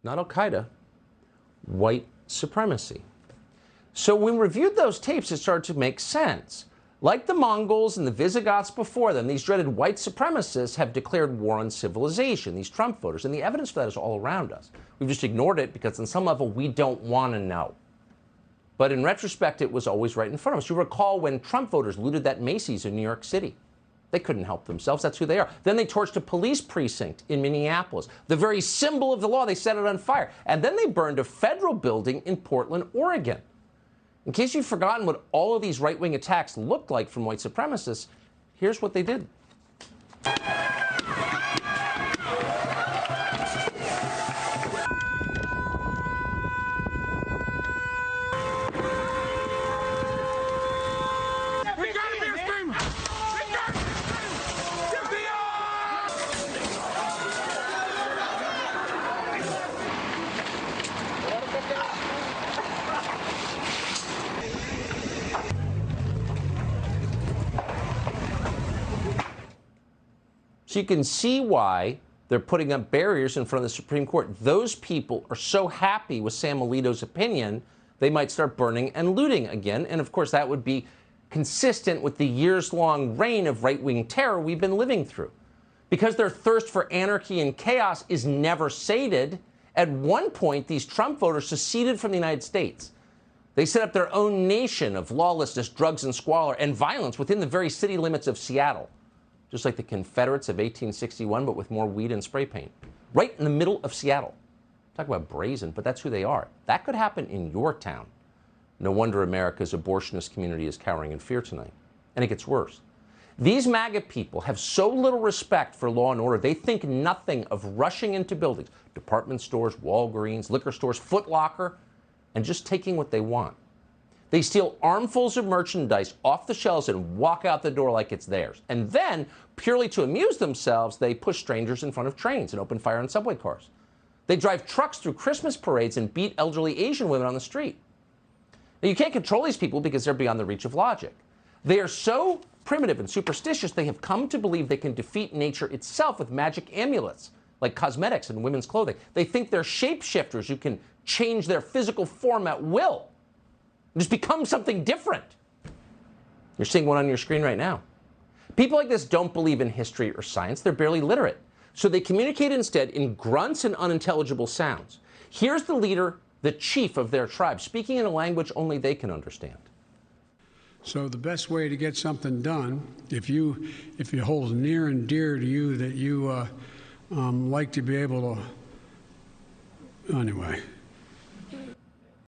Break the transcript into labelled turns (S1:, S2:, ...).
S1: not Al-Qaeda, white supremacy. So when we reviewed those tapes, it started to make sense. Like the Mongols and the Visigoths before them, these dreaded white supremacists have declared war on civilization, these Trump voters, and the evidence for that is all around us. We've just ignored it because on some level we don't want to know. But in retrospect, it was always right in front of us. You recall when Trump voters looted that Macy's in New York City. They couldn't help themselves. That's who they are. Then they torched a police precinct in Minneapolis. The very symbol of the law, they set it on fire. And then they burned a federal building in Portland, Oregon. In case you've forgotten what all of these right-wing attacks looked like from white supremacists, here's what they did. So you can see why they're putting up barriers in front of the Supreme Court. Those people are so happy with Sam Alito's opinion, they might start burning and looting again. And of course, that would be consistent with the years-long reign of right-wing terror we've been living through. Because their thirst for anarchy and chaos is never sated, at one point, these Trump voters seceded from the United States. They set up their own nation of lawlessness, drugs and squalor, and violence within the very city limits of Seattle. Just like the Confederates of 1861, but with more weed and spray paint. Right in the middle of Seattle. Talk about brazen, but that's who they are. That could happen in your town. No wonder America's abortionist community is cowering in fear tonight. And it gets worse. These MAGA people have so little respect for law and order, they think nothing of rushing into buildings, department stores, Walgreens, liquor stores, Foot Locker, and just taking what they want. They steal armfuls of merchandise off the shelves and walk out the door like it's theirs. And then, purely to amuse themselves, they push strangers in front of trains and open fire on subway cars. They drive trucks through Christmas parades and beat elderly Asian women on the street. Now, you can't control these people because they're beyond the reach of logic. They are so primitive and superstitious, they have come to believe they can defeat nature itself with magic amulets, like cosmetics and women's clothing. They think they're shapeshifters who can change their physical form at will. Just become something different. You're seeing one on your screen right now. People like this don't believe in history or science. They're barely literate. So they communicate instead in grunts and unintelligible sounds. Here's the leader, the chief of their tribe, speaking in a language only they can understand.
S2: So the best way to get something done, if it holds near and dear to you that you like to be able to, anyway.